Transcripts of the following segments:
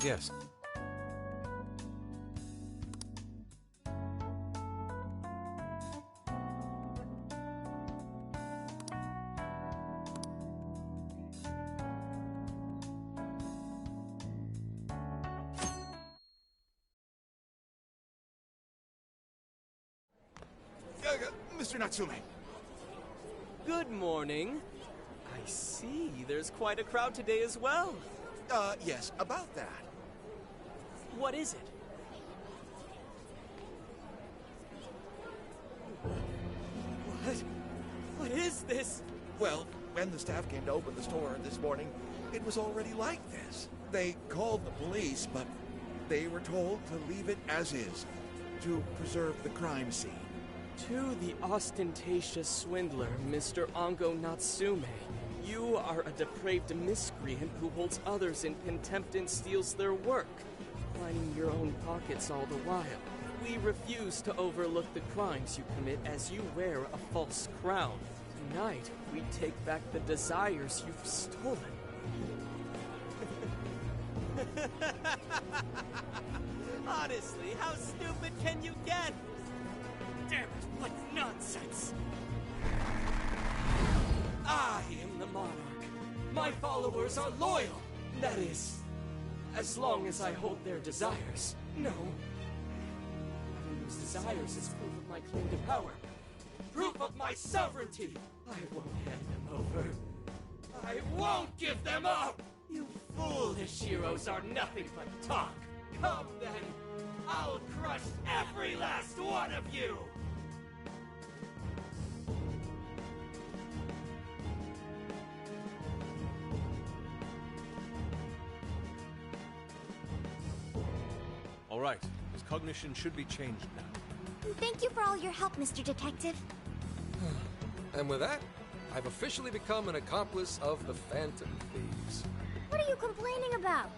Yes. Mr. Natsume. Good morning. I see, there's quite a crowd today as well. Yes, about that. What is it? What is this? Well, when the staff came to open the store this morning, it was already like this. They called the police, but they were told to leave it as is, to preserve the crime scene. To the ostentatious swindler, Mr. Ango Natsume. You are a depraved miscreant who holds others in contempt and steals their work, lining your own pockets all the while. We refuse to overlook the crimes you commit as you wear a false crown. Tonight, we take back the desires you've stolen. Honestly, how stupid can you get? Damn it, what nonsense! I am the monarch. My followers are loyal. That is, as long as I hold their desires. No. Having those desires is proof of my claim to power. Proof of my sovereignty. I won't hand them over. I won't give them up! You foolish heroes are nothing but talk. Come then, I'll crush every last one of you! All right. His cognition should be changed now. Thank you for all your help, Mr. Detective. And with that, I've officially become an accomplice of the Phantom Thieves. What are you complaining about?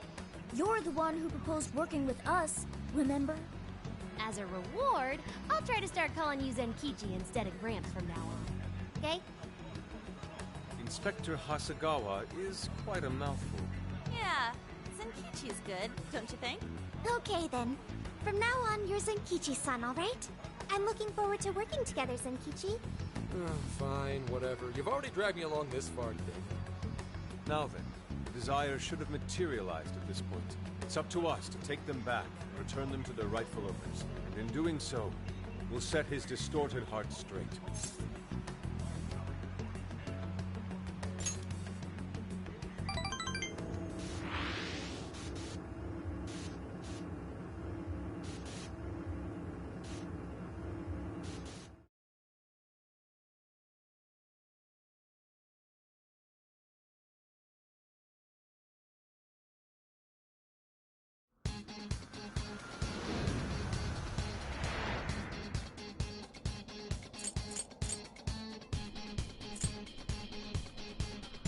You're the one who proposed working with us, remember? As a reward, I'll try to start calling you Zenkichi instead of Gramps from now on. Okay? Inspector Hasagawa is quite a mouthful. Yeah, Zenkichi's good, don't you think? Okay then. From now on, you're Zenkichi-san, alright? I'm looking forward to working together, Zenkichi. Fine, whatever. You've already dragged me along this far today. Now then, the desire should have materialized at this point. It's up to us to take them back and return them to their rightful owners. And in doing so, we'll set his distorted heart straight.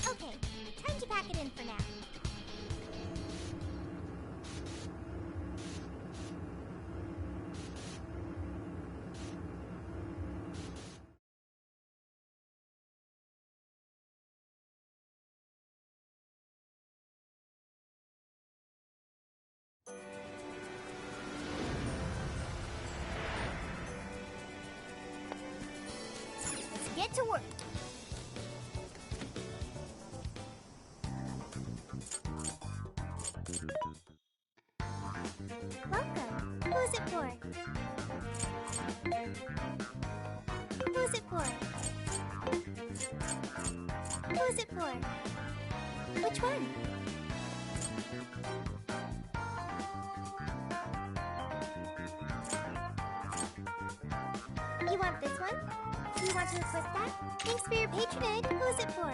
Okay, time to pack it in for now. Let's get to work. Welcome. Who's it for? Who's it for? Who's it for? Which one? You want this one? Do you want to equip that? Thanks for your patronage. Who's it for?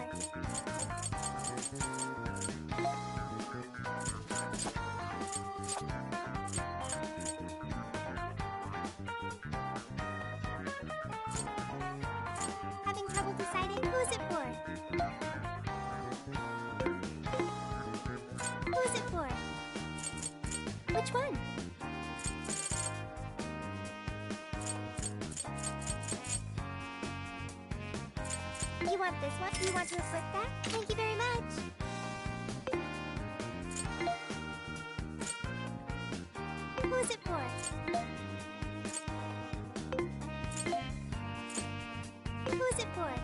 Having trouble deciding? Who's it for? Who's it for? Which one? You want this one? You want to equip that? Thank you very much. for it.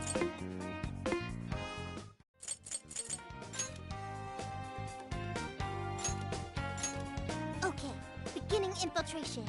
Okay, beginning infiltration.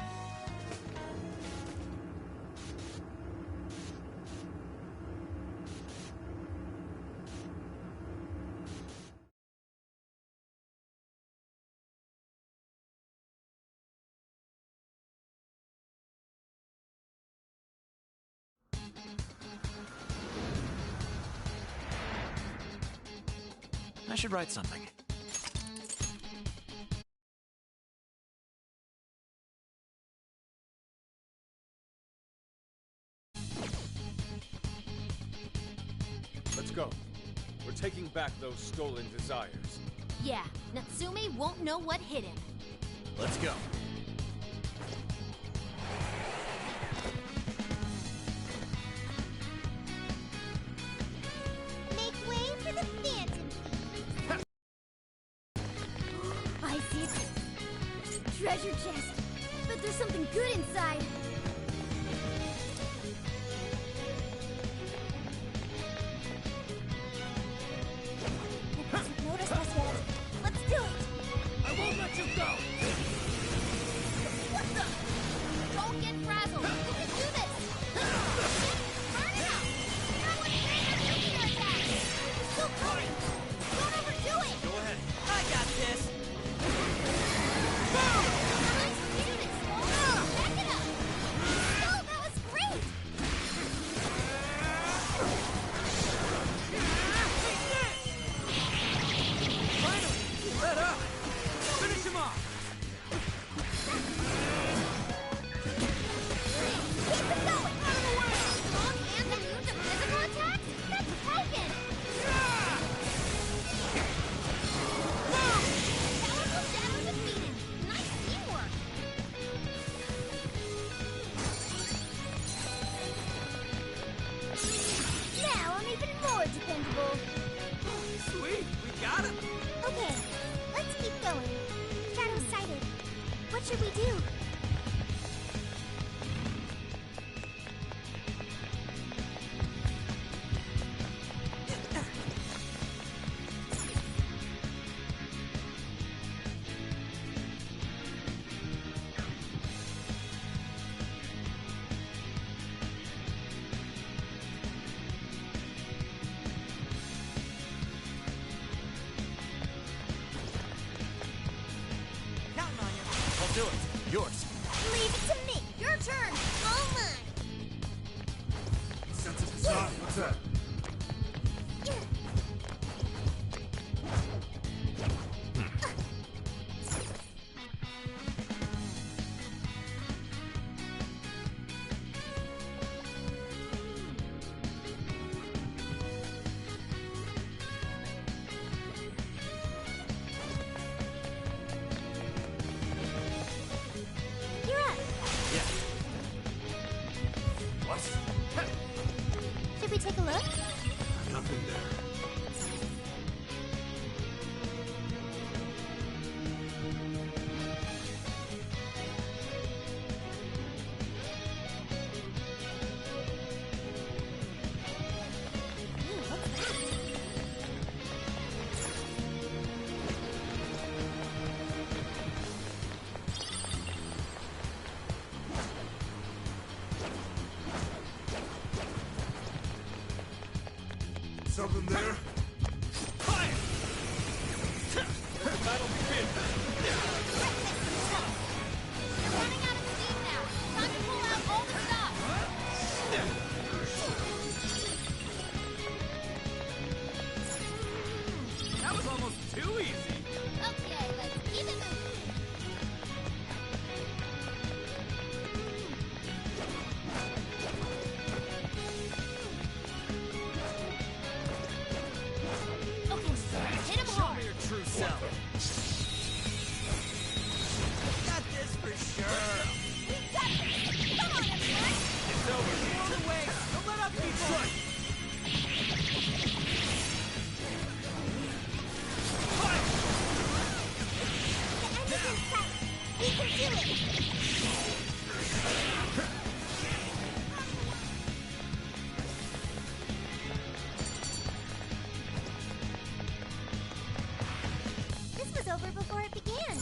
I should write something. Let's go. We're taking back those stolen desires. Yeah, Natsume won't know what hit him. Let's go. Make way for the Phantom, please. I see it. Treasure chest. But there's something good inside. It hasn't noticed us yet. Let's do it. I won't let you go! What the? Don't get frazzled. You can do this. Burn it out! No one triggered nuclear attack! It's still coming! Don't overdo it! Go ahead. I got this! Nice unit! Back it up! Oh, that was great! Finally! Let up! Finish him off! Keep it going! Out of the way! Strong and immune to physical attacks? That's broken! Powerful shadow defeated! Nice teamwork! Now I'm even more dependable! Sweet! We got him! Okay, let's keep going. Shadow sighted. What should we do? Counting on you! I'll do it. Yours. Leave it to me. Your turn. All mine. What's that? You're up. Yeah. What? Should we take a look? Nothing there. Ooh, what's that? Something there? Fire! Battle begins! You're running out of steam now. Time to pull out all the stuff. That was almost too easy! Okay, let's keep it moving. Okay, hit him Show hard. me your true self! Got this for sure! We got this. Come on, everyone. It's over! All the way! Don't let up, people! The end is in sight. We can do it. over before it began.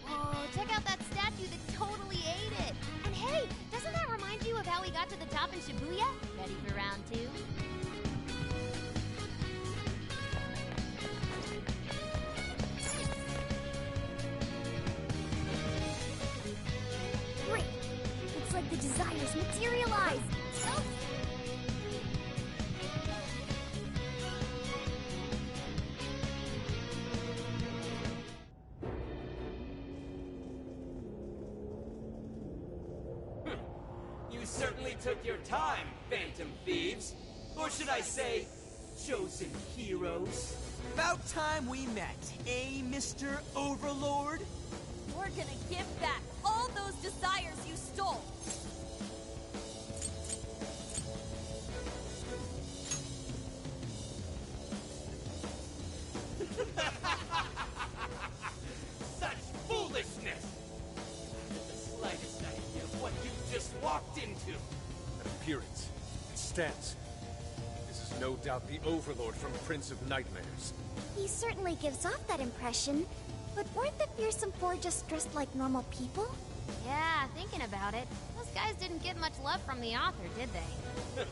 Whoa, check out that statue that totally ate it. And hey, doesn't that remind you of how we got to the top in Shibuya? Ready for round 2? Great! Looks like the desires materialized! Oh. You certainly took your time, Phantom Thieves. Or should I say, chosen heroes. About time we met, eh, Mr. Overlord? We're gonna give back all those desires you stole. Such foolishness! Not the slightest idea of what you just walked into. That appearance, its stance. This is no doubt the Overlord from Prince of Nightmares. He certainly gives off that impression, but weren't the Fearsome Four just dressed like normal people? Yeah, thinking about it, those guys didn't get much love from the author, did they?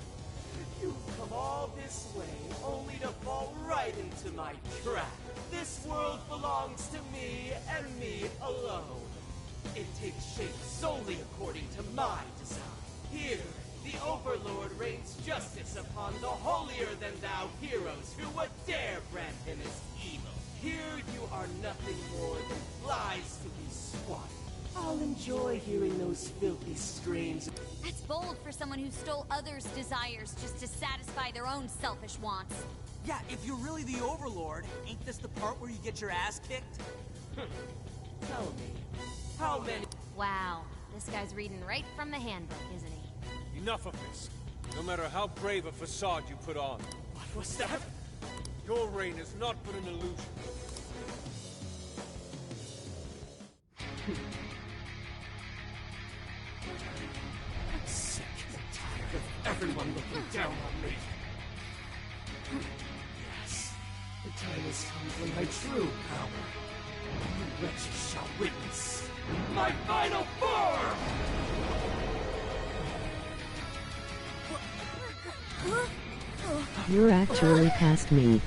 You've come all this way only to fall right into my trap. This world belongs to me and me alone. It takes shape solely according to my design. Here, the Overlord rains justice upon the holier-than-thou heroes who would dare brand him as evil. Here you are nothing more than flies to be swatted. I'll enjoy hearing those filthy strains. That's bold for someone who stole others' desires just to satisfy their own selfish wants. Yeah, if you're really the Overlord, ain't this the part where you get your ass kicked? Tell me, how many... Wow, this guy's reading right from the handbook, isn't he? Enough of this. No matter how brave a facade you put on, What was that? your reign is not but an illusion. I'm sick and tired of everyone looking down on me. Yes, the time has come for my true power. The wretches shall witness my final form! You're actually past me.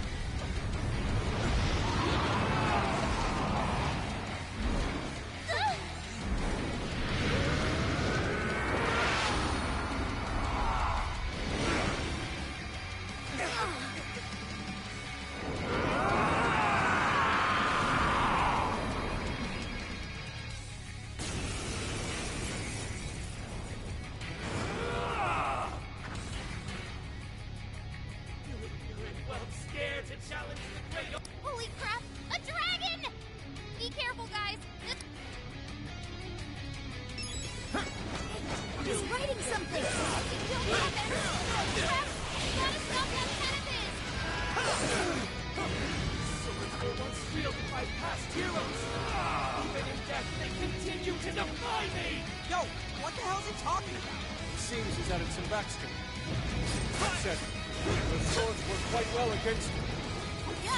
Well, I'm scared to challenge the great... Holy crap! A dragon! Be careful, guys! He's writing something! Kill me, crap! Gotta stop that cannabis! Swords were once wielded by past heroes. Even in death, they continue to defy me! Yo, what the hell's he talking about? It seems he's added some backstory. That said, those swords work quite well against him. Yeah,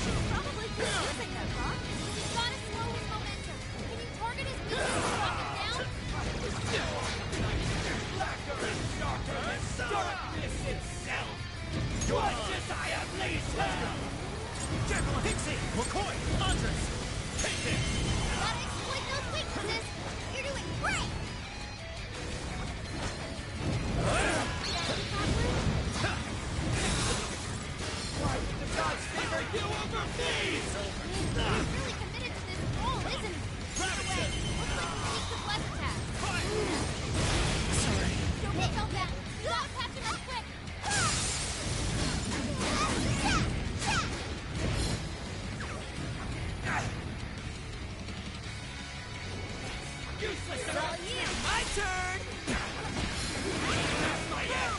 she's probably using them, huh? He's gotta slow his momentum. Can you target his weakness and knock him down? Blacker and darker than darkness itself! What desire unleash hell? General Hixie! McCoy! Andres! Take this! Gotta exploit those weaknesses! You're doing great! Why did the gods favor you over me? He's really committed to this role, isn't he? Either way, looks like he needs the bless attack. Sorry. Don't be so bad. You gotta catch him up quick! Useless! It's all you! My turn! That's my end!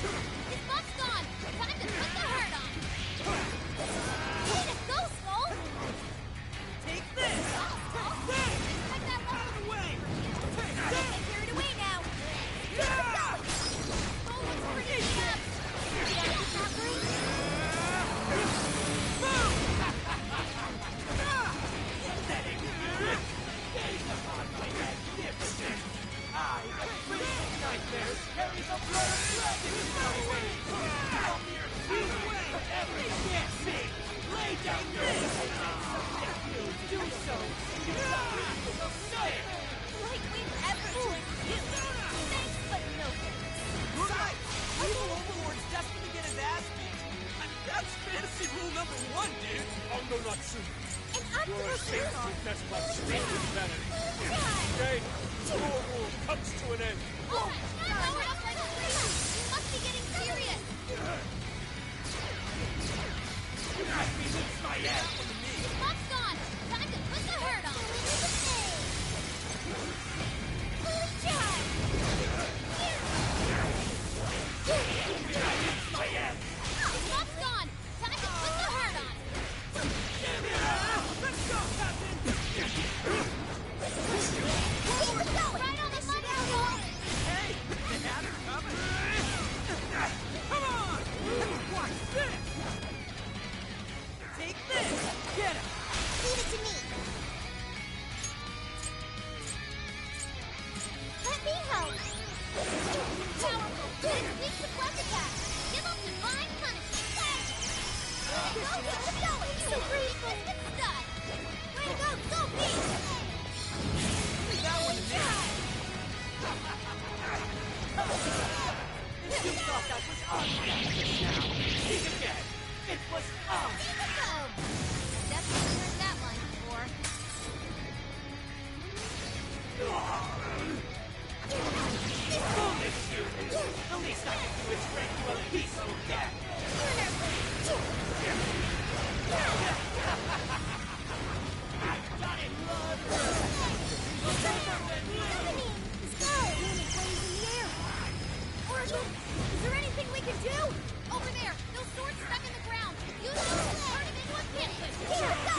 His buff's gone! Time to put the hurt on! Way to go, Skull! Take this! Skull! Take that one! Away! So sick! Like we've ever joined you! Thanks, but no thanks. Besides, evil Overlord's destined to get his ass beat. I mean, that's fantasy rule number 1, dude. Ango Natsume. And I'm You're a supposed saint to... who test my stupid vanity. Today, your rule comes to an end. Oh, no, up like a tree. You must be getting serious. Buck's gone. Time to put the hurt on. Holy cow! Buck's gone. Time to put the hurt on. Let's go, Captain! Keep going. Right on the money. Hey, they had her coming. Come on! Watch this! Take this! Get him! Leave it to me. Let me help. Powerful. Good. Weak suppress attack. Give them divine punishment. Let's go. So grateful. Good stuff. Way to go. Go, Pete. That one is If you thought that was obvious now, think again. It was us! Definitely heard that line before. Foolish you! The least I can do is break you a piece of death! I've done it, blood! Oracle, is there anything we can do? Over there, those swords stuck in the ground. Use those to turn it into a pamphlet. Here, go!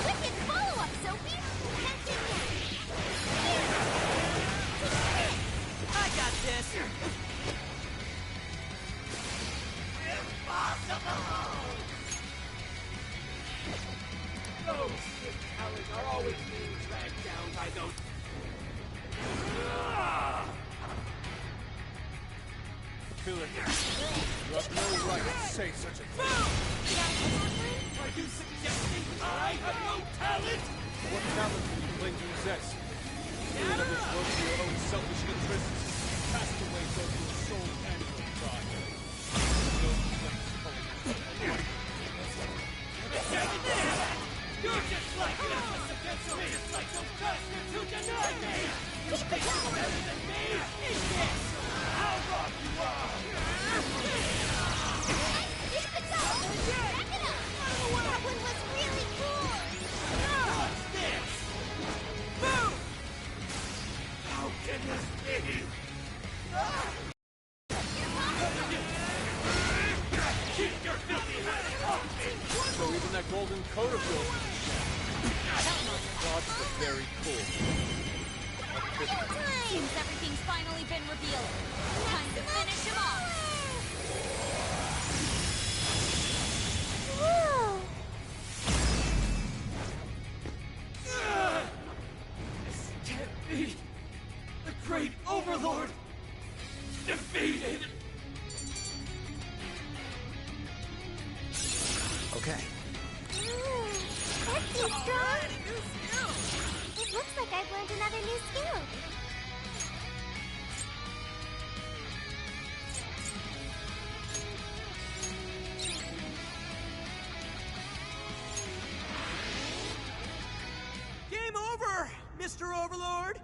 Wicked follow-up, Sophie! That's it then. I got this! Impossible! Those sick cowards are always being dragged down by those... Killer, you have no right to say such a thing. Are you suggesting I have no talent? What talent do you claim to possess? You never work for your own selfish interests. Castaways are your sole animal pride. No place calling yourself. You're just like us! Just like those bastards who denied me! You think you're better than me? It's this! How wrong you are! Keep it up! Back it up! That one was really cool! What's this? Boom! How can this be? Keep your filthy hands off me! So even that golden coat of yours God's the very core. Seems everything's finally been revealed. Time to finish him off. This can't be! The Great Overlord! Defeated! Okay. That seems strong. It looks like I've learned another new skill. Game over, Mr. Overlord!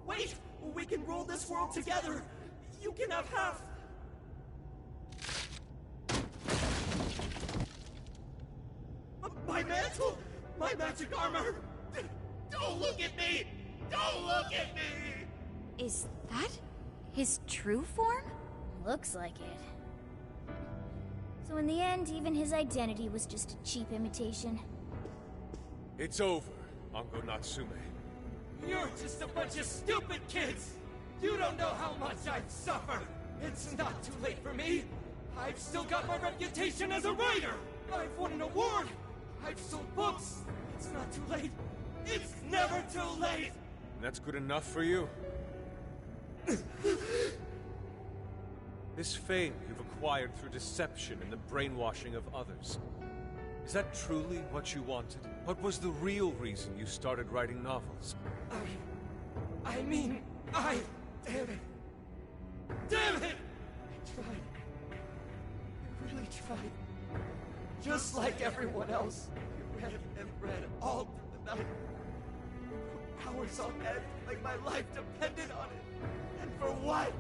Wait! We can rule this world together! You can have half! My mantle! My magic armor! Don't look at me! Don't look at me! Is that his true form? Looks like it. So in the end, even his identity was just a cheap imitation. It's over, Ango Natsume. You're just a bunch of stupid kids! You don't know how much I've suffered! It's not too late for me! I've still got my reputation as a writer! I've won an award! I've sold books! It's not too late! It's never too late! And that's good enough for you? This fame you've acquired through deception and the brainwashing of others. Is that truly what you wanted? What was the real reason you started writing novels? I mean, damn it. Damn it! I tried. I really tried. Just like everyone else, I read and read all through the night. For hours on end, like my life depended on it. And for what?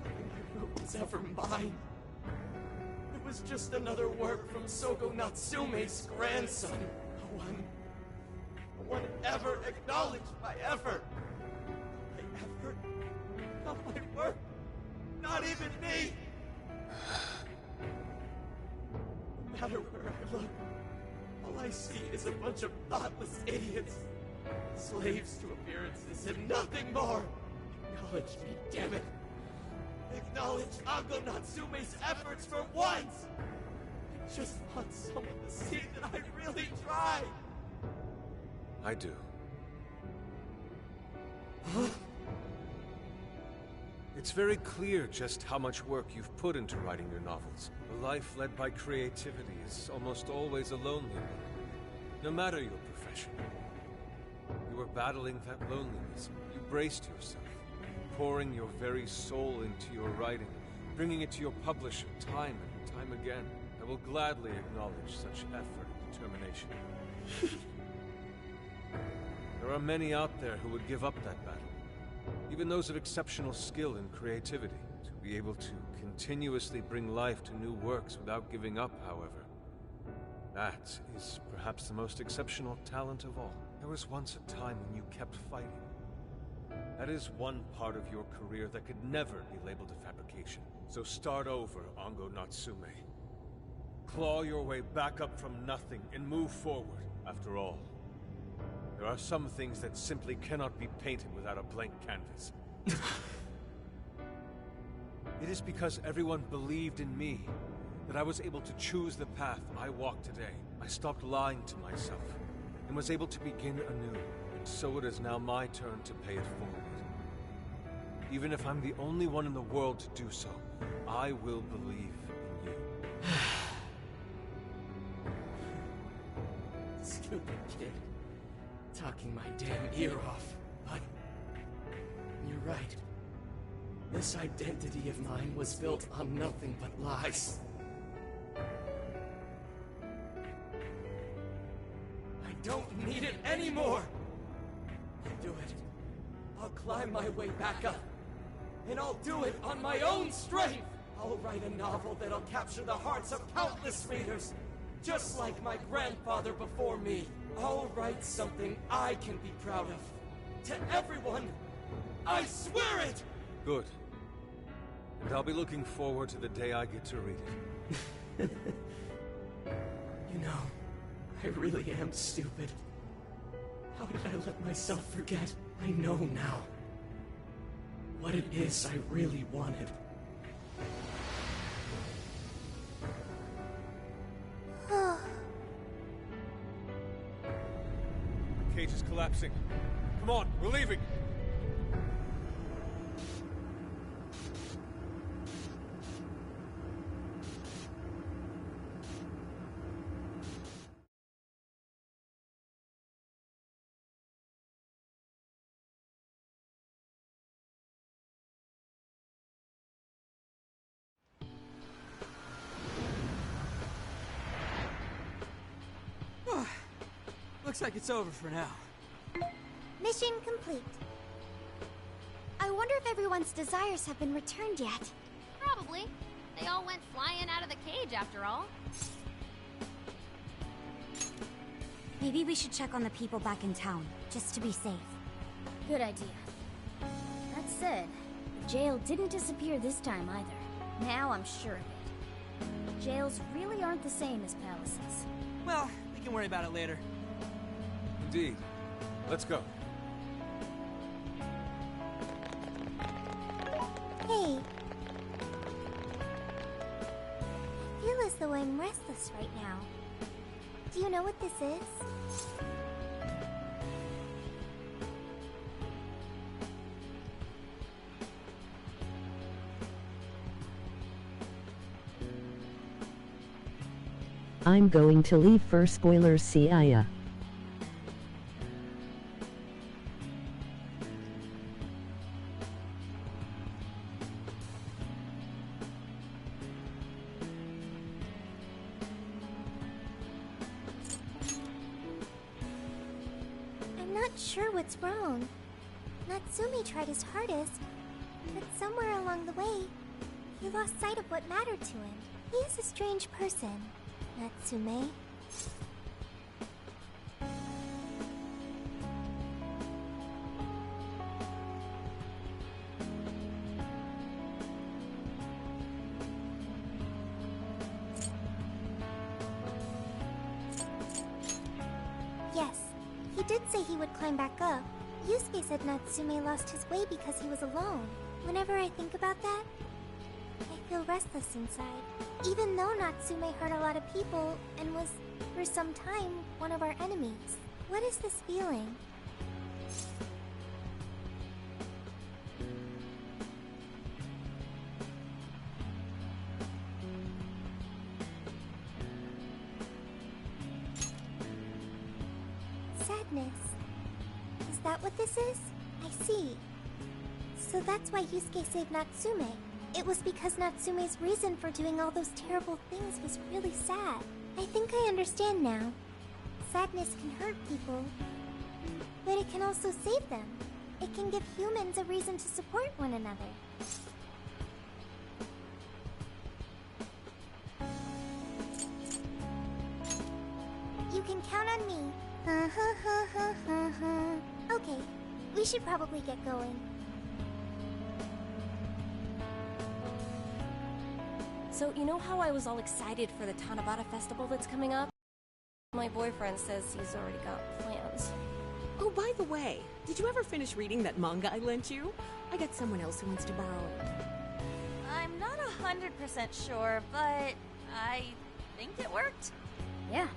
Nothing I wrote was ever mine. It was just another work from Sogo Natsume's grandson. No one ever acknowledged my effort. My effort, not my work, not even me. No matter where I look, all I see is a bunch of thoughtless idiots. Slaves to appearances and nothing more. Acknowledge me, damn it. Acknowledge Ango Natsume's efforts for once! I just want someone to see that I really tried! I do. Huh? It's very clear just how much work you've put into writing your novels. A life led by creativity is almost always a lonely one, no matter your profession. You were battling that loneliness. You braced yourself, pouring your very soul into your writing, bringing it to your publisher time and time again. I will gladly acknowledge such effort and determination. There are many out there who would give up that battle. Even those of exceptional skill and creativity. To be able to continuously bring life to new works without giving up, however, that is perhaps the most exceptional talent of all. There was once a time when you kept fighting. That is one part of your career that could never be labeled a fabrication. So start over, Ango Natsume. Claw your way back up from nothing and move forward. After all, there are some things that simply cannot be painted without a blank canvas. It is because everyone believed in me that I was able to choose the path I walk today. I stopped lying to myself and was able to begin anew. And so it is now my turn to pay it forward. Even if I'm the only one in the world to do so, I will believe in you. Stupid kid. Talking my damn ear off. But you're right. This identity of mine was built on nothing but lies. I don't need it anymore! I'll do it. I'll climb my way back up. And I'll do it on my own strength! I'll write a novel that'll capture the hearts of countless readers, just like my grandfather before me. I'll write something I can be proud of. To everyone, I swear it! Good. And I'll be looking forward to the day I get to read it. You know, I really am stupid. How did I let myself forget? I know now what it is I really wanted. The cage is collapsing. Come on, we're leaving! Looks like it's over for now. Mission complete. I wonder if everyone's desires have been returned yet. Probably. They all went flying out of the cage after all. Maybe we should check on the people back in town, just to be safe. Good idea. That said, the jail didn't disappear this time either. Now I'm sure of it. Jails really aren't the same as palaces. Well, we can worry about it later. Indeed. Let's go. Hey. I feel as though I'm restless right now. Do you know what this is? I'm going to leave for spoilers, see ya. I'm not sure what's wrong. Natsumi tried his hardest, but somewhere along the way, he lost sight of what mattered to him. He is a strange person, Natsume. Yes, he did say he would climb back up. Yusuke said Natsume lost his way because he was alone. Whenever I think about that, I feel restless inside. Even though Natsume hurt a lot of people and was, for some time, one of our enemies. What is this feeling? Sadness. Is that what this is? I see. So that's why Yusuke saved Natsume. It was because Natsume's reason for doing all those terrible things was really sad. I think I understand now. Sadness can hurt people, but it can also save them. It can give humans a reason to support one another. You can count on me. Okay, we should probably get going. So, you know how I was all excited for the Tanabata festival that's coming up? My boyfriend says he's already got plans. Oh, by the way, did you ever finish reading that manga I lent you? I got someone else who wants to borrow it. I'm not 100% sure, but I think it worked. Yeah.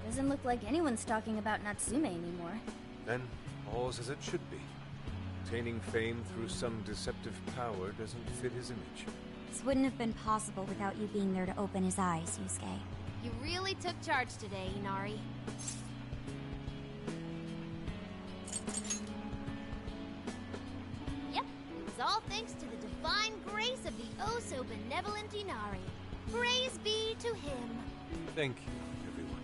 Doesn't look like anyone's talking about Natsume anymore. Then, all's as it should be. Obtaining fame through some deceptive power doesn't fit his image. This wouldn't have been possible without you being there to open his eyes, Yusuke. You really took charge today, Inari. Yep, it was all thanks to the divine grace of the oh-so-benevolent Inari. Praise be to him. Thank you, everyone.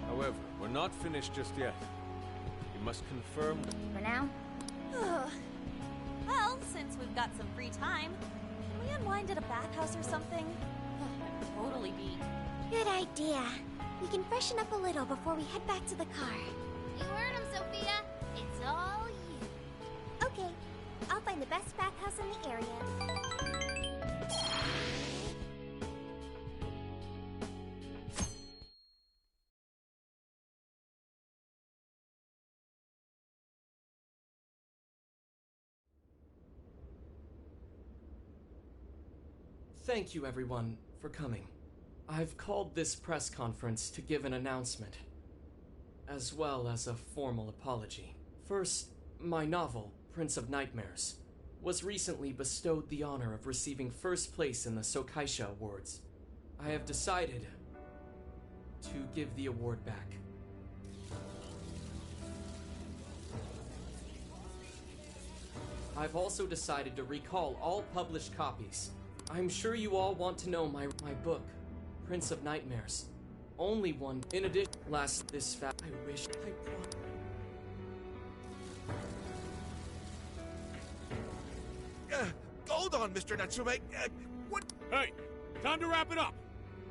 However, we're not finished just yet. We must confirm... For now? Well, since we've got some free time, can we unwind at a bathhouse or something? Totally be. Good idea. We can freshen up a little before we head back to the car. You heard him, Sophia. It's all you. Okay, I'll find the best bathhouse in the area. Thank you, everyone, for coming. I've called this press conference to give an announcement, as well as a formal apology. First, my novel, Prince of Nightmares, was recently bestowed the honor of receiving first place in the Sokaisha Awards. I have decided to give the award back. I've also decided to recall all published copies. I'm sure you all want to know my book, Prince of Nightmares. Only one. In addition, I wish I brought... Hold on, Mr. Natsume. What? Hey, time to wrap it up.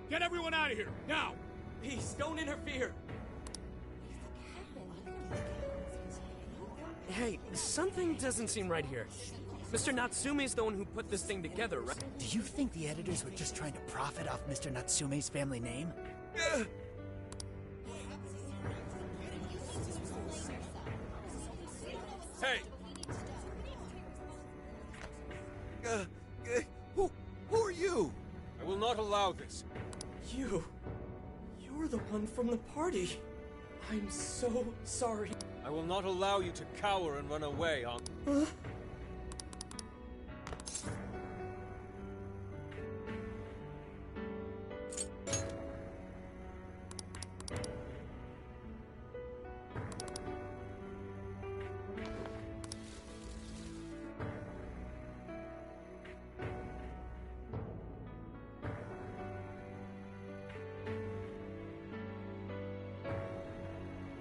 Get everyone out of here, now! Please, don't interfere! Hey, something doesn't seem right here. Mr. Natsume's the one who put this thing together, right? Do you think the editors were just trying to profit off Mr. Natsume's family name? Hey! Who are you? I will not allow this. You're the one from the party. I'm so sorry. I will not allow you to cower and run away,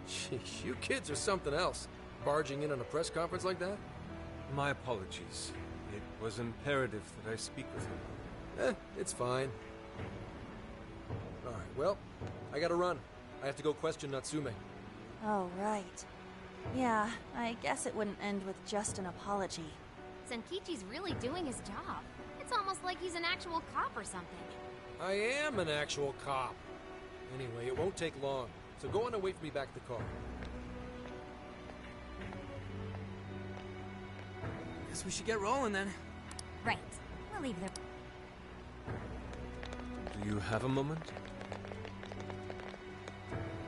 Jeez, you kids are something else. Barging in on a press conference like that? My apologies. It was imperative that I speak with him. It's fine. Alright, well, I gotta run. I have to go question Natsume. Oh, right. Yeah, I guess it wouldn't end with just an apology. Senkichi's really doing his job. It's almost like he's an actual cop or something. I am an actual cop. Anyway, it won't take long, so go on and wait for me back at the car. Guess we should get rolling then. Right. We'll leave there. Do you have a moment?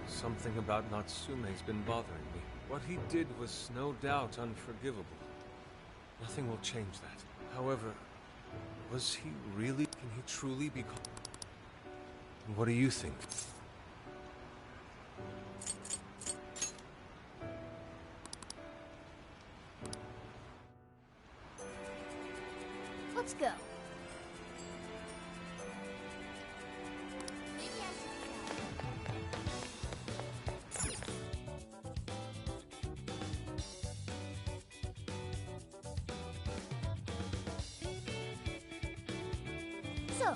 Something about Natsume's been bothering me. What he did was no doubt unforgivable. Nothing will change that. However, was he really? Can he truly be? What do you think? Let's go. So.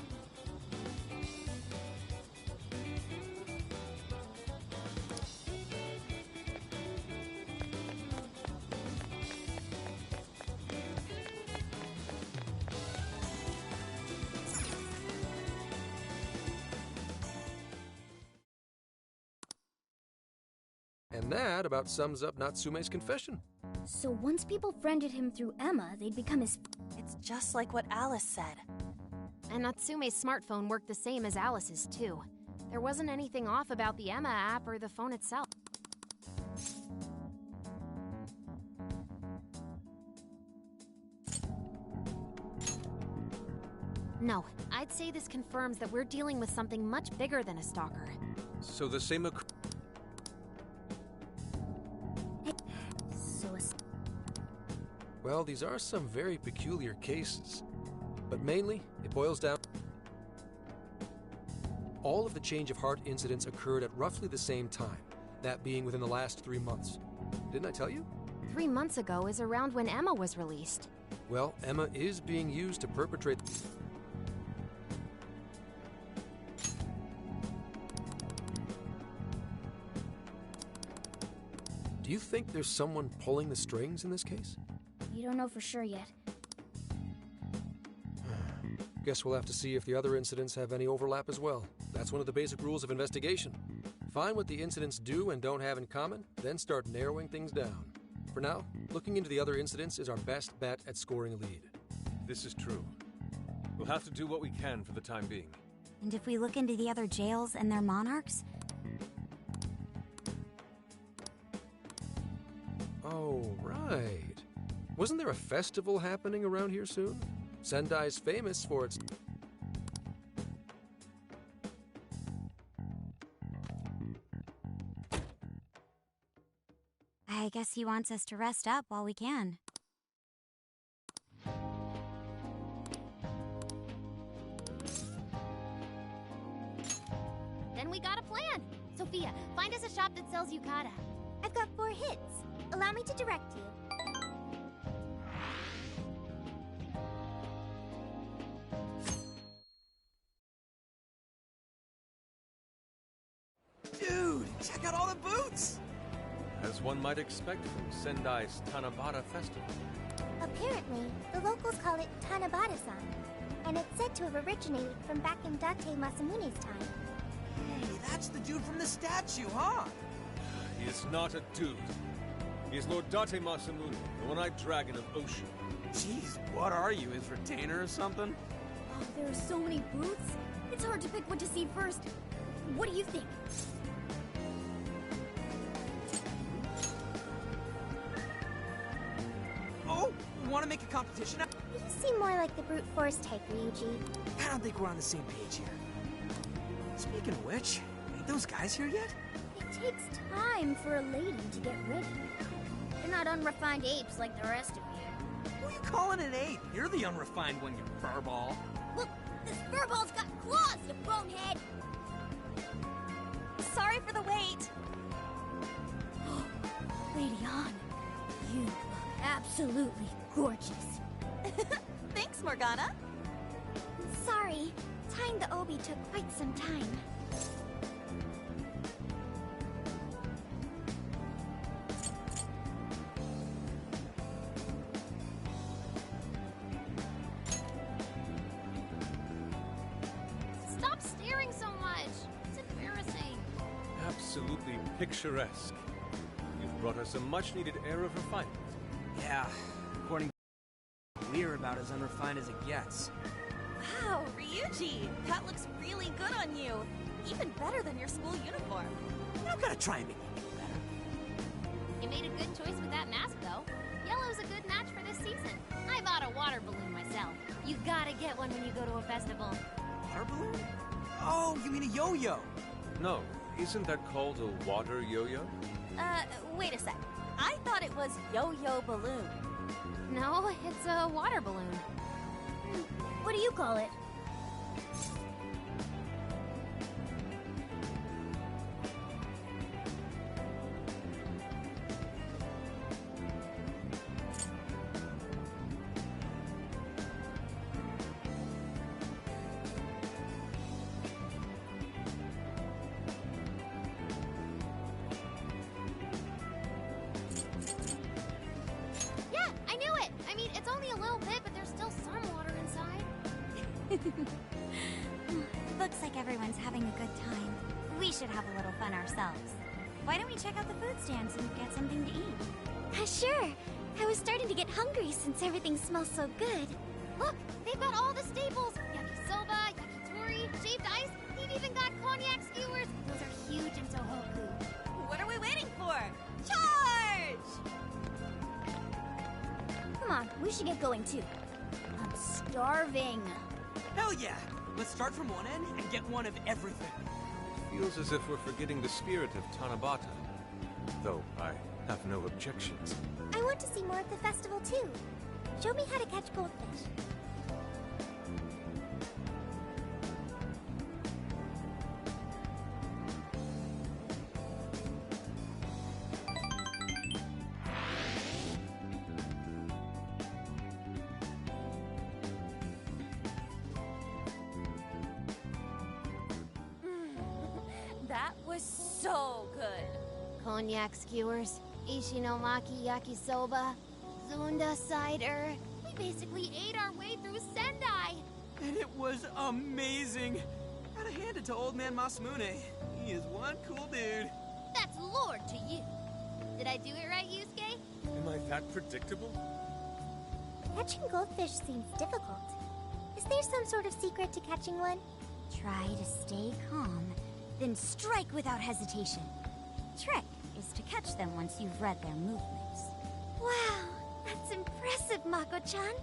And that about sums up Natsume's confession. So once people friended him through Emma, they'd become his... It's just like what Alice said. And Natsume's smartphone worked the same as Alice's, too. There wasn't anything off about the Emma app or the phone itself. No, I'd say this confirms that we're dealing with something much bigger than a stalker. So the same Well, these are some very peculiar cases. But mainly, it boils down... All of the change of heart incidents occurred at roughly the same time, that being within the last 3 months. Didn't I tell you? 3 months ago is around when Emma was released. Well, Emma is being used to perpetrate... Do you think there's someone pulling the strings in this case? You don't know for sure yet. Guess we'll have to see if the other incidents have any overlap as well. That's one of the basic rules of investigation. Find what the incidents do and don't have in common, then start narrowing things down. For now, looking into the other incidents is our best bet at scoring a lead. This is true. We'll have to do what we can for the time being. And if we look into the other jails and their monarchs? Oh, right. Wasn't there a festival happening around here soon? Sendai's famous for its... I guess he wants us to rest up while we can. Then we got a plan. Sophia, find us a shop that sells yukata. I've got 4 hits. Allow me to direct you. Dude, check out all the boots! As one might expect from Sendai's Tanabata Festival. Apparently, the locals call it Tanabata-san, and it's said to have originated from back in Date Masamune's time. Hey, that's the dude from the statue, huh? He is not a dude. He is Lord Date Masamune, the one-eyed dragon of Ocean. Jeez, what are you, his retainer or something? Oh, there are so many booths. It's hard to pick what to see first. What do you think? Want to make a competition? You seem more like the brute force type, Ryuji. I don't think we're on the same page here. Speaking of which, ain't those guys here yet? It takes time for a lady to get ready. They're not unrefined apes like the rest of you. Who are you calling an ape? You're the unrefined one, you furball. Look, this furball's got claws, you bonehead! Sorry for the wait. Lady Han, you look absolutely gorgeous. Thanks, Morgana. Sorry, tying the obi took quite some time. Stop staring so much. It's embarrassing. Absolutely picturesque. You've brought us a much-needed air of refinement. Yeah, according to we're about as unrefined as it gets. Wow, Ryuji, that looks really good on you. Even better than your school uniform. You don't gotta try and make me feel better. You made a good choice with that mask, though. Yellow's a good match for this season. I bought a water balloon myself. You gotta get one when you go to a festival. Water balloon? Oh, you mean a yo-yo? No, isn't that called a water yo-yo? Wait a sec. I thought it was yo-yo balloon. No, it's a water balloon. What do you call it? Yeah, I knew it! I mean, it's only a little bit, but there's still some water inside. Looks like everyone's having a good time. We should have a little fun ourselves. Why don't we check out the food stands and get something to eat? Sure. I was starting to get hungry since everything smells so good. Look, they've got all the staples. Yakisoba, yakitori, shaved ice. They've even got cognac skewers. Those are huge in Tohoku. What are we waiting for? Charge! Come on, we should get going too. I'm starving. Hell yeah! Let's start from one end and get one of everything. Feels as if we're forgetting the spirit of Tanabata. Though I have no objections. I want to see more of the festival too. Show me how to catch goldfish. That was so good. Cognac skewers, Ishinomaki yakisoba, Zunda cider. We basically ate our way through Sendai. And it was amazing. Gotta hand it to old man Masamune. He is one cool dude. That's Lord to you. Did I do it right, Yusuke? Am I that predictable? Catching goldfish seems difficult. Is there some sort of secret to catching one? Try to stay calm, then strike without hesitation. Trick is to catch them once you've read their movements. Wow, that's impressive, Mako-chan.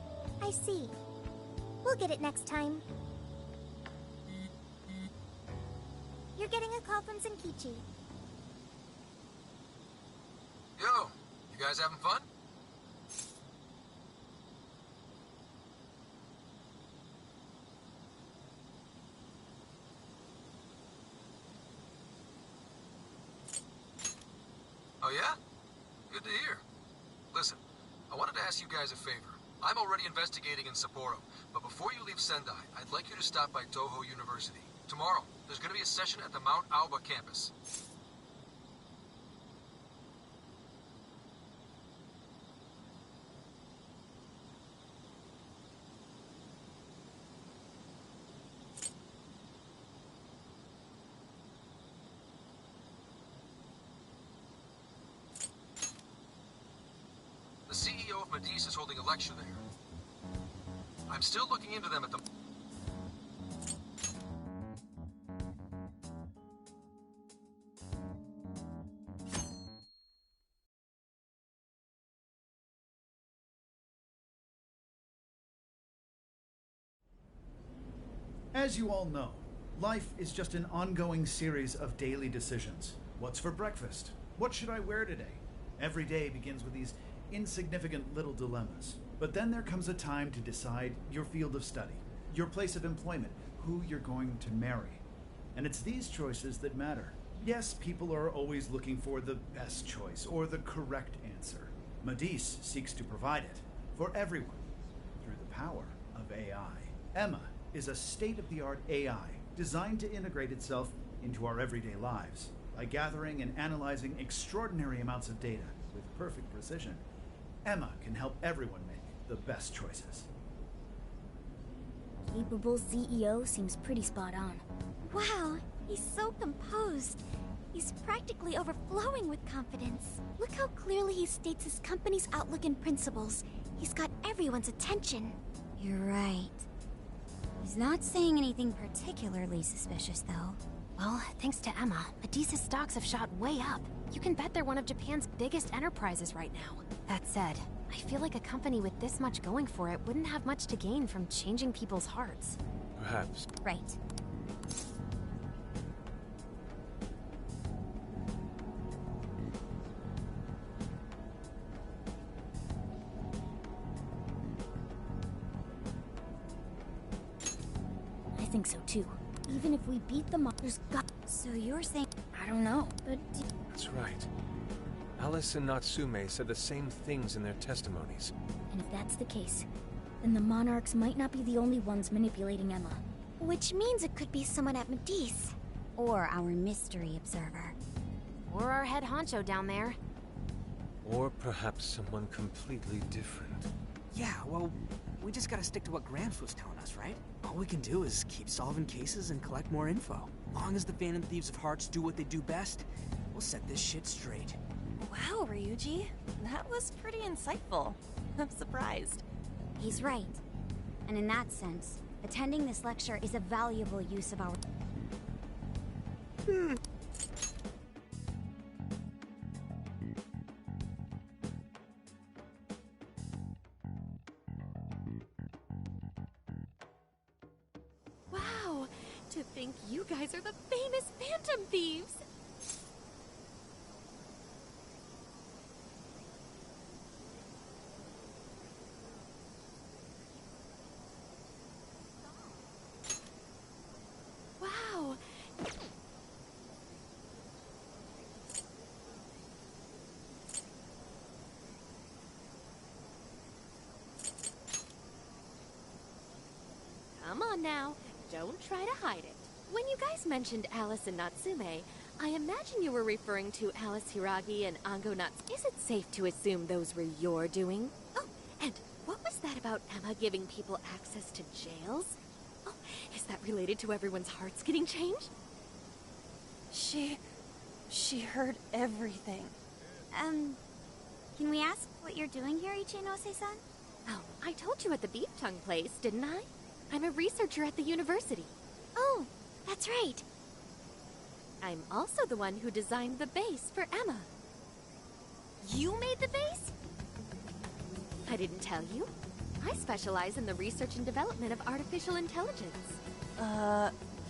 I see. We'll get it next time. You're getting a call from Zenkichi. Yo, you guys having fun? Oh yeah? Good to hear. Listen, I wanted to ask you guys a favor. I'm already investigating in Sapporo, but before you leave Sendai, I'd like you to stop by Toho University. Tomorrow, there's going to be a session at the Mount Aoba campus. The CEO of Medice is holding a lecture there. I'm still looking into them at the... As you all know, life is just an ongoing series of daily decisions. What's for breakfast? What should I wear today? Every day begins with these insignificant little dilemmas. But then there comes a time to decide your field of study, your place of employment, who you're going to marry. And it's these choices that matter. Yes, people are always looking for the best choice or the correct answer. Medice seeks to provide it for everyone through the power of AI. Emma is a state-of-the-art AI designed to integrate itself into our everyday lives. By gathering and analyzing extraordinary amounts of data with perfect precision, Emma can help everyone make the best choices. Capable CEO seems pretty spot on. Wow, he's so composed. He's practically overflowing with confidence. Look how clearly he states his company's outlook and principles. He's got everyone's attention. You're right. He's not saying anything particularly suspicious, though. Well, thanks to Emma, Medice's stocks have shot way up. You can bet they're one of Japan's biggest enterprises right now. That said, I feel like a company with this much going for it wouldn't have much to gain from changing people's hearts. Perhaps. Right. I think so too. Even if we beat the monsters, So you're saying... I don't know, but... That's right. Alice and Natsume said the same things in their testimonies. And if that's the case, then the Monarchs might not be the only ones manipulating Emma. Which means it could be someone at Medice. Or our mystery observer. Or our head honcho down there. Or perhaps someone completely different. Yeah, well, we just gotta stick to what Gramps was telling us, right? All we can do is keep solving cases and collect more info. Long as the Phantom Thieves of Hearts do what they do best, we'll set this shit straight. Wow, Ryuji. That was pretty insightful. I'm surprised. He's right. And in that sense, attending this lecture is a valuable use of our... Wow! To think you guys are the famous Phantom Thieves! Wow! Come on now, don't try to hide it. When you guys mentioned Alice and Natsume, I imagine you were referring to Alice Hiragi and Ango Natsume. Is it safe to assume those were your doing? Oh, and what was that about Emma giving people access to jails? Oh, is that related to everyone's hearts getting changed? She heard everything. Can we ask what you're doing here, Ichinose-san? Oh, I told you at the Beef Tongue place, didn't I? I'm a researcher at the university. Oh, that's right. I'm also the one who designed the base for Emma. You made the base? I didn't tell you. I specialize in the research and development of artificial intelligence.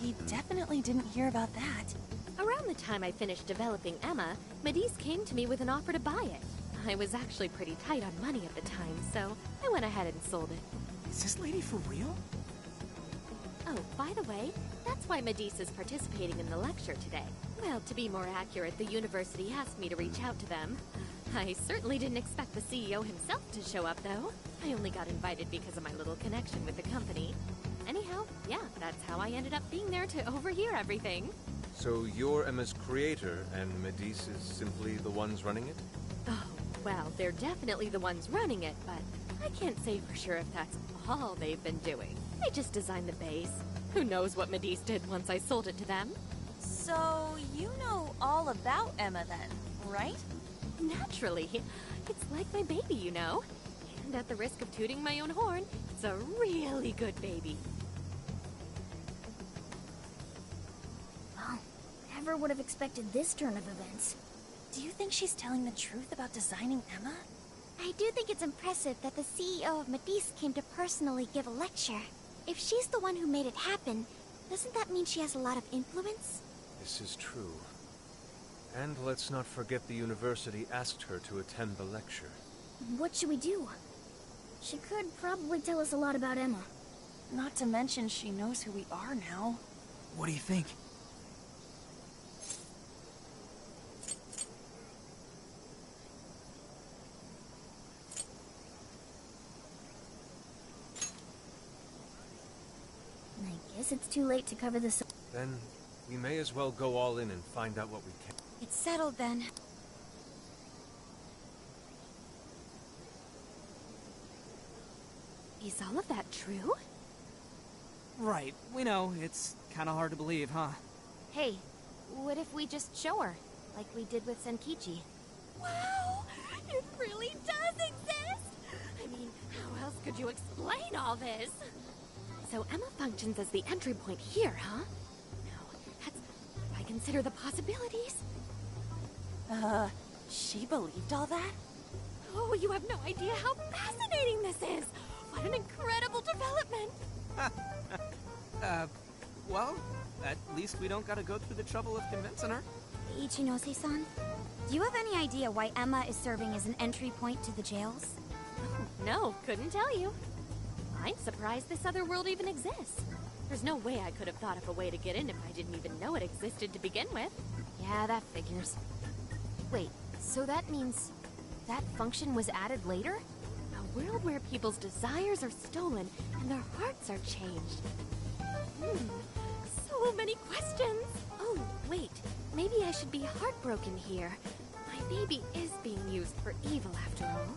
He definitely didn't hear about that. Around the time I finished developing Emma, Medice came to me with an offer to buy it. I was actually pretty tight on money at the time, so I went ahead and sold it. Is this lady for real? Oh, by the way, that's why Medice is participating in the lecture today. Well, to be more accurate, the university asked me to reach out to them. I certainly didn't expect the CEO himself to show up, though. I only got invited because of my little connection with the company. Anyhow, yeah, that's how I ended up being there to overhear everything. So you're Emma's creator, and Medice is simply the ones running it? Oh, well, they're definitely the ones running it, but I can't say for sure if that's all they've been doing. They just designed the base. Who knows what Medice did once I sold it to them? So, you know all about Emma then, right? Naturally. It's like my baby, you know. And at the risk of tooting my own horn, it's a really good baby. Well, never would have expected this turn of events. Do you think she's telling the truth about designing Emma? I do think it's impressive that the CEO of Medice came to personally give a lecture. If she's the one who made it happen, doesn't that mean she has a lot of influence? This is true. And let's not forget the university asked her to attend the lecture. What should we do? She could probably tell us a lot about Emma. Not to mention she knows who we are now. What do you think? I guess it's too late to cover this. Then we may as well go all in and find out what we can. It's settled then. Is all of that true? Right, we know. It's kind of hard to believe, huh? Hey, what if we just show her, like we did with Senkichi? Wow! It really does exist! I mean, how else could you explain all this? So Emma functions as the entry point here, huh? No, that's... I consider the possibilities. She believed all that? Oh, you have no idea how fascinating this is! What an incredible development! Well, at least we don't gotta go through the trouble of convincing her. Ichinose-san, do you have any idea why Emma is serving as an entry point to the jails? Oh, no, couldn't tell you. I'm surprised this other world even exists. There's no way I could have thought of a way to get in if I didn't even know it existed to begin with. Yeah, that figures. Wait, so that means that function was added later? A world where people's desires are stolen and their hearts are changed. So many questions! Oh, wait. Maybe I should be heartbroken here. My baby is being used for evil after all.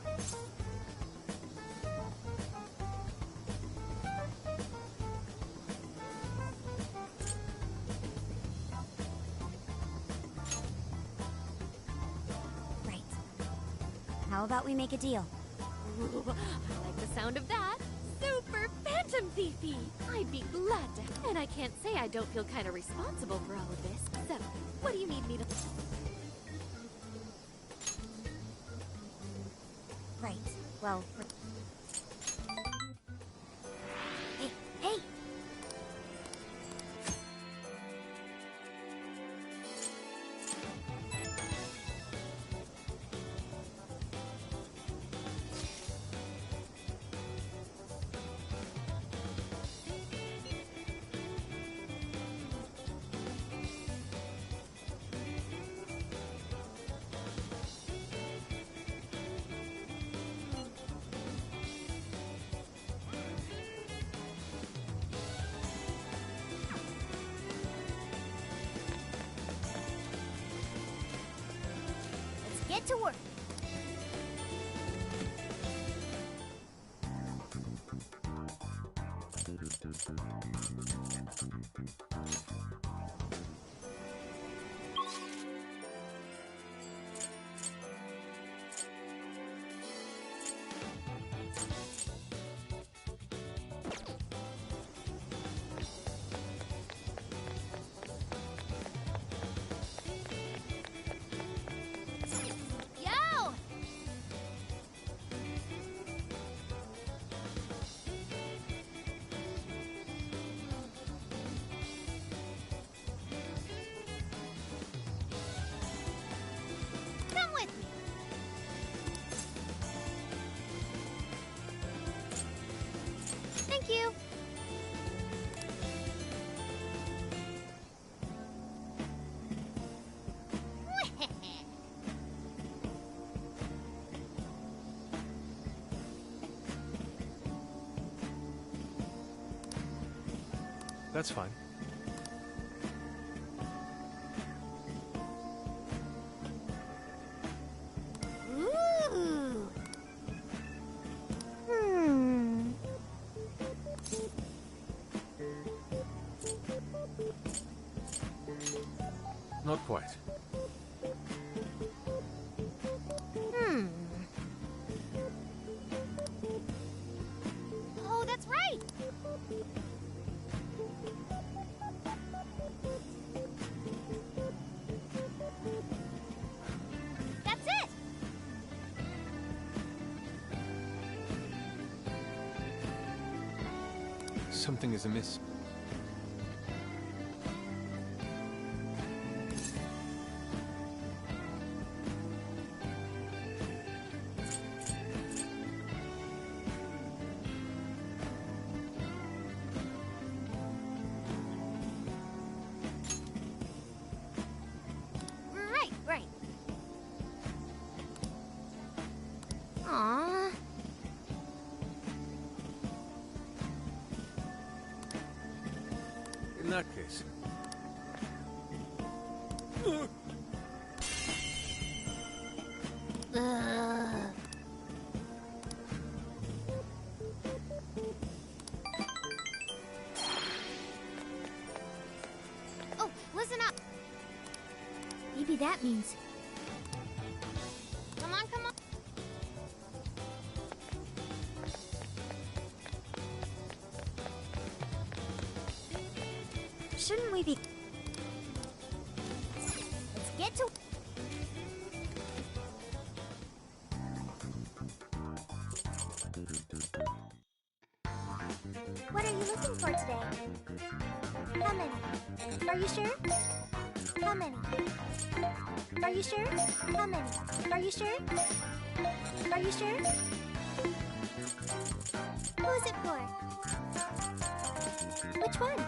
Right. How about we make a deal? Ooh, I like the sound of that. Super Phantom Fifi! I'd be glad to. And I can't say I don't feel kind of responsible for all of this. So, what do you need me to... Right. Well... Hey, hey! Get to work. Thank you. That's fine. Ooh. Not quite. Oh, that's right. That's it. Something is amiss. Right. Aww. In that case. Oh, listen up. Maybe that means. Come on. Shouldn't we be? Let's get to. What are you looking for today? How many? Are you sure? How many? Are you sure? How many? Are you sure? Are you sure? Who's it for? Which one?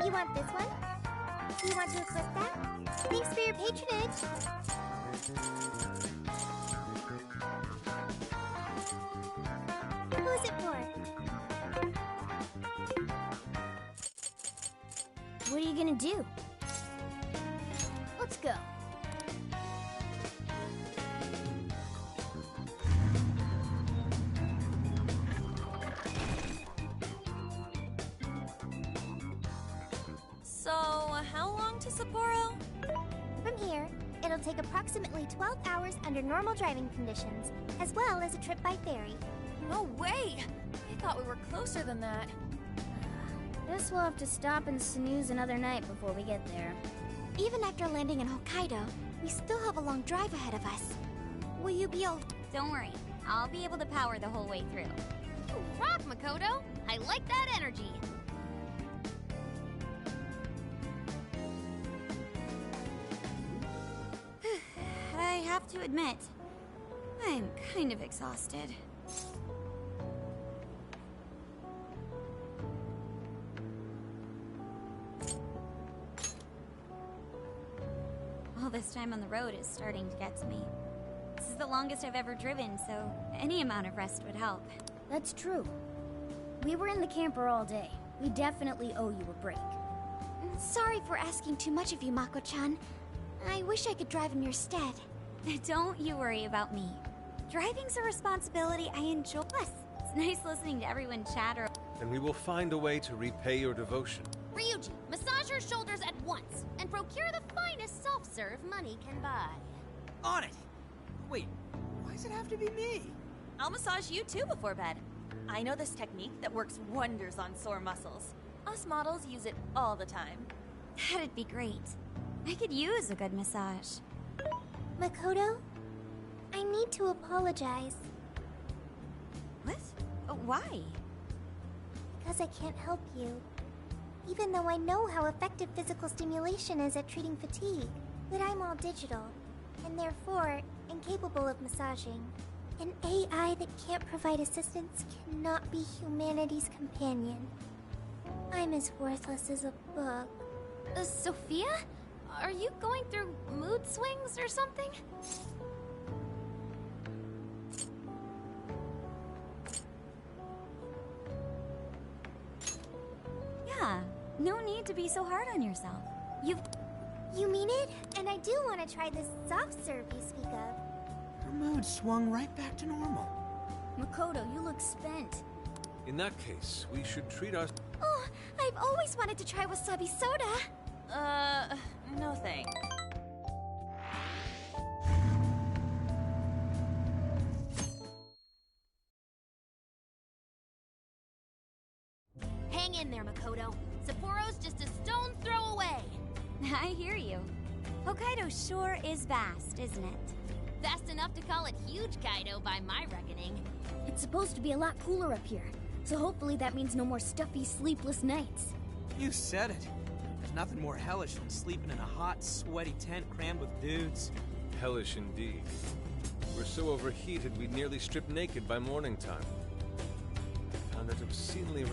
You want this one? You want to equip that? Thanks for your patronage. Who's it for? What are you gonna do? Let's go. So, how long to Sapporo? From here, it'll take approximately 12 hours under normal driving conditions, as well as a trip by ferry. No way! I thought we were closer than that. Guess we'll have to stop and snooze another night before we get there. Even after landing in Hokkaido, we still have a long drive ahead of us. Will you be all... Don't worry, I'll be able to power the whole way through. You rock, Makoto! I like that energy! I have to admit, I'm kind of exhausted. All this time on the road is starting to get to me. This is the longest I've ever driven, so any amount of rest would help. That's true. We were in the camper all day. We definitely owe you a break. Sorry for asking too much of you, Mako-chan. I wish I could drive in your stead. Don't you worry about me. Driving's a responsibility I enjoy. Plus, it's nice listening to everyone chatter. And we will find a way to repay your devotion. Ryuji, massage her shoulders at once, and procure the finest self-serve money can buy. On it! Wait, why does it have to be me? I'll massage you too before bed. I know this technique that works wonders on sore muscles. Us models use it all the time. That'd be great. I could use a good massage. Makoto, I need to apologize. What? Why? Because I can't help you. Even though I know how effective physical stimulation is at treating fatigue. But I'm all digital, and therefore incapable of massaging. An AI that can't provide assistance cannot be humanity's companion. I'm as worthless as a book. Sophia? Are you going through mood swings or something? Yeah, no need to be so hard on yourself. You mean it? And I do want to try this soft serve you speak of. Her mood swung right back to normal. Makoto, you look spent. In that case, we should treat our... Oh, I've always wanted to try wasabi soda. No thanks. Hang in there, Makoto. Sapporo's just a stone throw away. I hear you. Hokkaido sure is vast, isn't it? Fast enough to call it huge, Kaido, by my reckoning. It's supposed to be a lot cooler up here, so hopefully that means no more stuffy, sleepless nights. You said it. There's nothing more hellish than sleeping in a hot, sweaty tent crammed with dudes. Hellish indeed. We're so overheated we'd nearly strip naked by morning time. I found it obscenely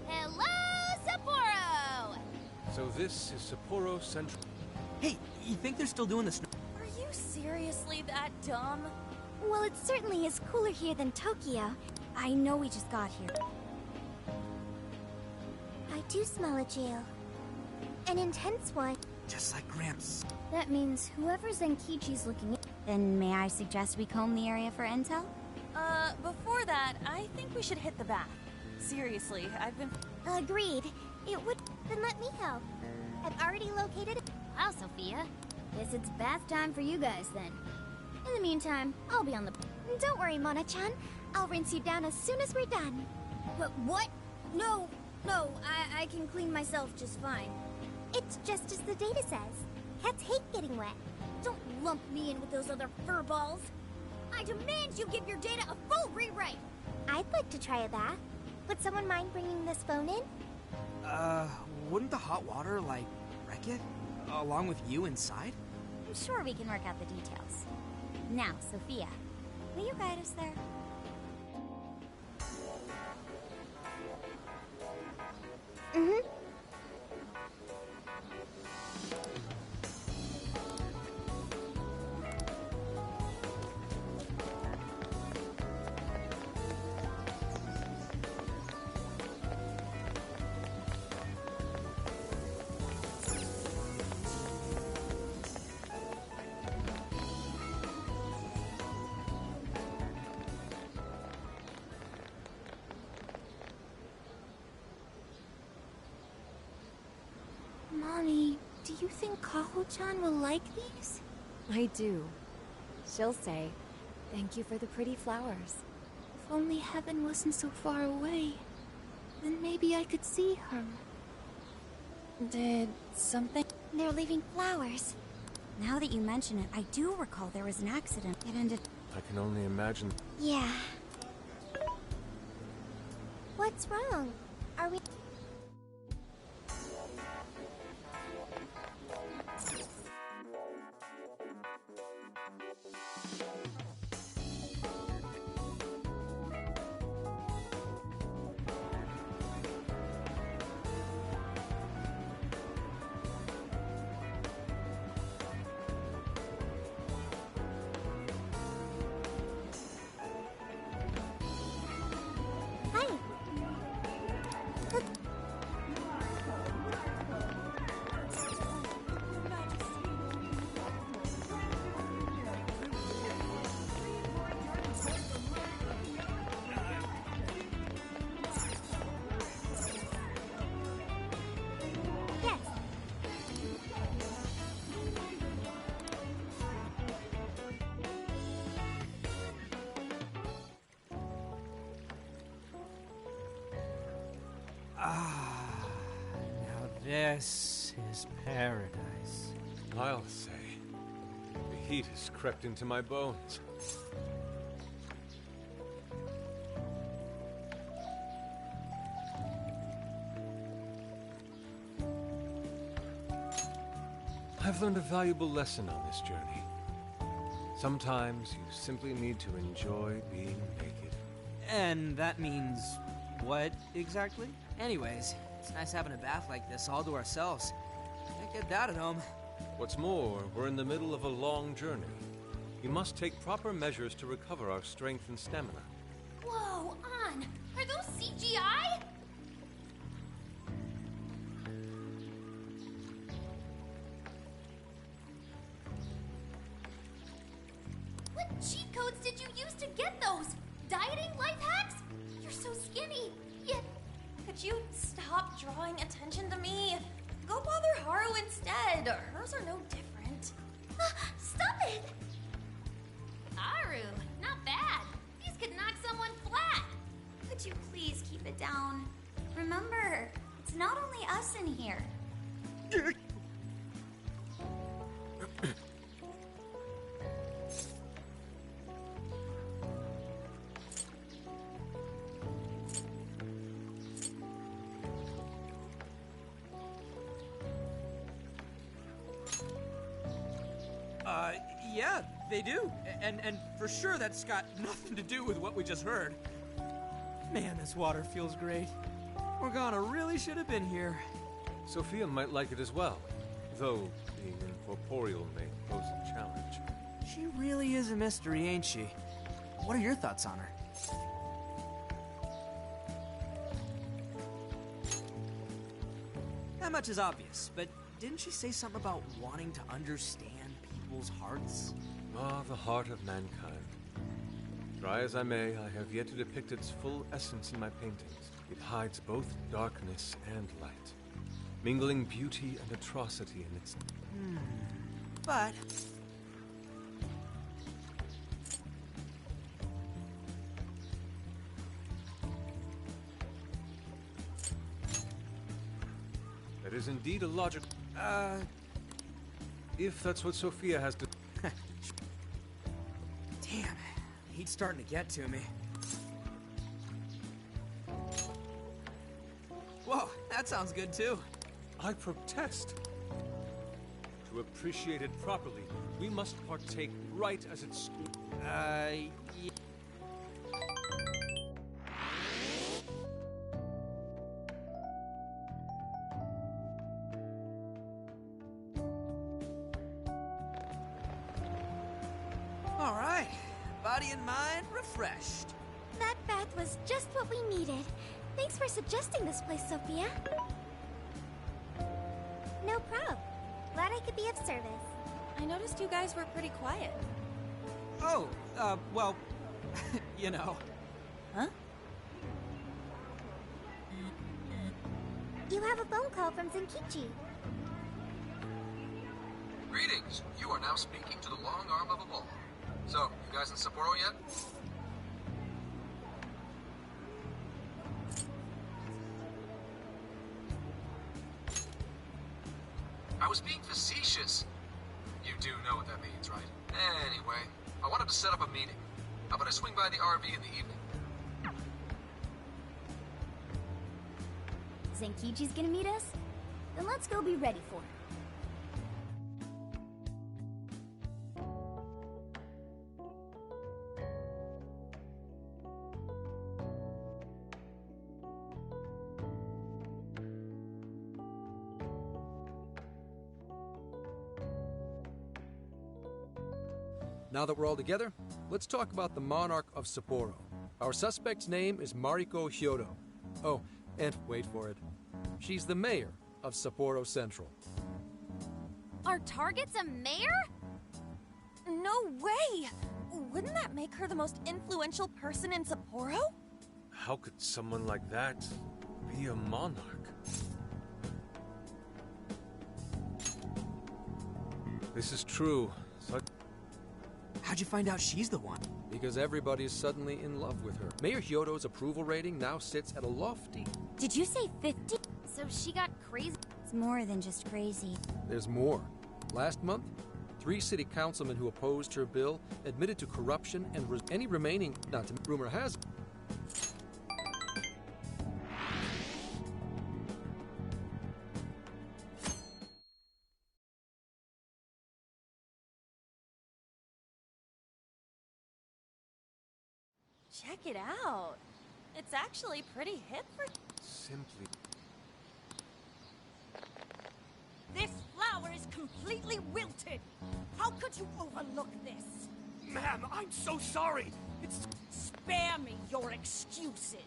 Hello, Sapporo! So this is Sapporo Central. Hey, you think they're still doing the snow? Are you seriously that dumb? Well, it certainly is cooler here than Tokyo. I know we just got here. I do smell a jail. An intense one. Just like Gramps. That means whoever Zenkichi's looking at. Then may I suggest we comb the area for intel? Before that, I think we should hit the bath. Seriously, I've been... Agreed. It would. Then let me help. I've already located it. Wow, Sophia. Guess it's bath time for you guys then. In the meantime, I'll be on the... Don't worry, Mona-chan. I'll rinse you down as soon as we're done. But what? No, I can clean myself just fine. It's just as the data says. Cats hate getting wet. Don't lump me in with those other furballs. I demand you give your data a full rewrite. I'd like to try a bath. Would someone mind bringing this phone in? Wouldn't the hot water, like, wreck it? Along with you inside? I'm sure we can work out the details. Now, Sophia, will you guide us there? Mm-hmm. Mommy, do you think Kaho-chan will like these? I do. She'll say, "Thank you for the pretty flowers." If only heaven wasn't so far away, then maybe I could see her. Did something... They're leaving flowers. Now that you mention it, I do recall there was an accident. It ended... I can only imagine. Yeah. What's wrong? Are we... Now this is paradise. I'll say. The heat has crept into my bones. I've learned a valuable lesson on this journey. Sometimes you simply need to enjoy being naked. And that means what exactly? Anyways, it's nice having a bath like this all to ourselves. Can't get that at home. What's more, we're in the middle of a long journey. We must take proper measures to recover our strength and stamina. Whoa, An! Are those CGI? What cheat codes did you use to get those? Dieting life hacks? You're so skinny, yet... Could you stop drawing attention to me? Go bother Haru instead. Hers are no different. Stop it! Haru, not bad. These could knock someone flat. Could you please keep it down? Remember, it's not only us in here. Yeah, they do. And for sure that's got nothing to do with what we just heard. Man, this water feels great. Morgana really should have been here. Sophia might like it as well, though being incorporeal may pose a challenge. She really is a mystery, ain't she? What are your thoughts on her? Not much is obvious, but didn't she say something about wanting to understand people's hearts? Ah, the heart of mankind. Try as I may, I have yet to depict its full essence in my paintings. It hides both darkness and light, mingling beauty and atrocity in its... But... That is indeed a logic... If that's what Sophia has to... Damn, he's starting to get to me. Whoa, that sounds good too. I protest. To appreciate it properly, we must partake right as it's... Yeah. All right, body and mind refreshed. That bath was just what we needed. Thanks for suggesting this place, Sophia. No prob. Glad I could be of service. I noticed you guys were pretty quiet. Oh, well, you know. Huh? You have a phone call from Zenkichi. Greetings. You are now speaking to the long arm of a ball. So, you guys in Sapporo yet? I was being facetious. You do know what that means, right? Anyway, I wanted to set up a meeting. How about I swing by the RV in the evening? Zenkichi's gonna meet us? Then let's go be ready for it. Now that we're all together, let's talk about the Monarch of Sapporo. Our suspect's name is Mariko Hyodo. Oh, and wait for it. She's the mayor of Sapporo Central. Our target's a mayor? No way! Wouldn't that make her the most influential person in Sapporo? How could someone like that be a monarch? This is true. How'd you find out she's the one? Because everybody's suddenly in love with her. Mayor Hyodo's approval rating now sits at a lofty... Did you say 50? So she got crazy? It's more than just crazy. There's more. Last month, 3 city councilmen who opposed her bill admitted to corruption and any remaining... Not to... Rumor has... Check it out. It's actually pretty hip for... Simply... This flower is completely wilted. How could you overlook this? Ma'am, I'm so sorry. It's... Spare me your excuses.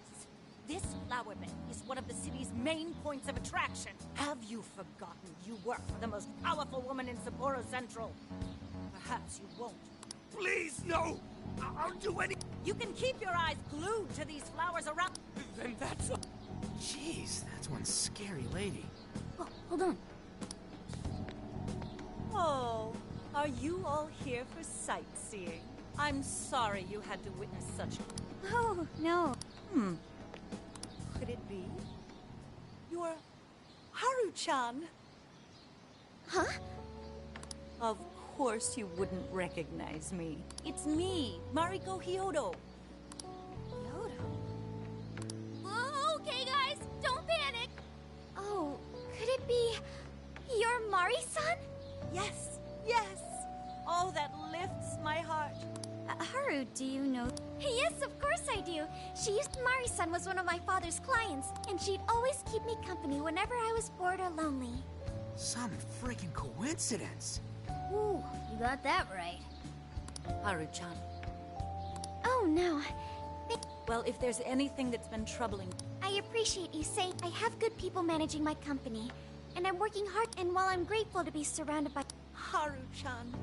This flower bed is one of the city's main points of attraction. Have you forgotten you work for the most powerful woman in Sapporo Central? Perhaps you won't. Please, no! I'll do any... You can keep your eyes glued to these flowers around... Then that's... Jeez, that's one scary lady. Oh, hold on. Oh, are you all here for sightseeing? I'm sorry you had to witness such... Oh, no. Could it be? You're Haru-chan. Huh? Of course you wouldn't recognize me. It's me, Mariko Hyodo. Okay, guys, don't panic. Oh, could it be your Mari-san? Yes, yes. Oh, that lifts my heart. Haru, do you know? Yes, of course I do. Mari-san was one of my father's clients, and she'd always keep me company whenever I was bored or lonely. Some freaking coincidence. Ooh, you got that right. Haru-chan. Oh, no. Well, if there's anything that's been troubling... I appreciate you saying I have good people managing my company, and I'm working hard, and while I'm grateful to be surrounded by... Haru-chan.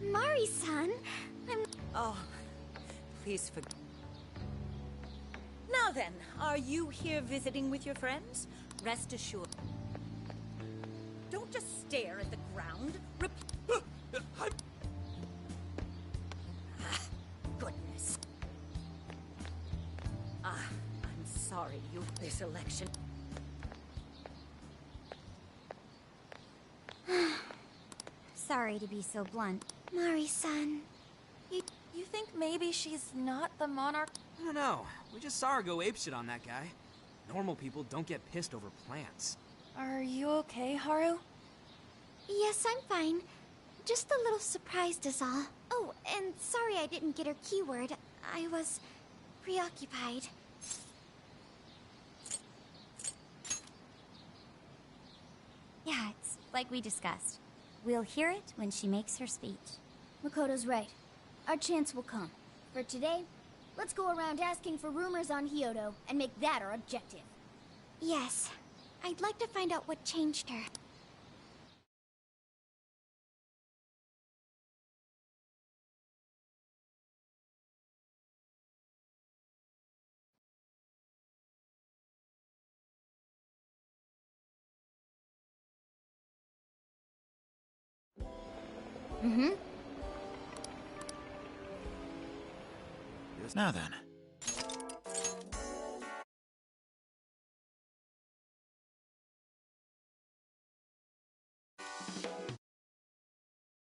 Mari-san, Oh, please forgive. Now then, are you here visiting with your friends? Rest assured. Don't just stare at the ground. Goodness. I'm sorry this election. Sorry to be so blunt. Mari-san. You think maybe she's not the monarch? I don't know. We just saw her go apeshit on that guy. Normal people don't get pissed over plants. Are you okay, Haru? Yes, I'm fine. Just a little surprised is all. Oh, and sorry I didn't get her keyword. I was preoccupied. Yeah, it's like we discussed. We'll hear it when she makes her speech. Makoto's right. Our chance will come. For today, let's go around asking for rumors on Hyodo and make that our objective. Yes. I'd like to find out what changed her. Now then.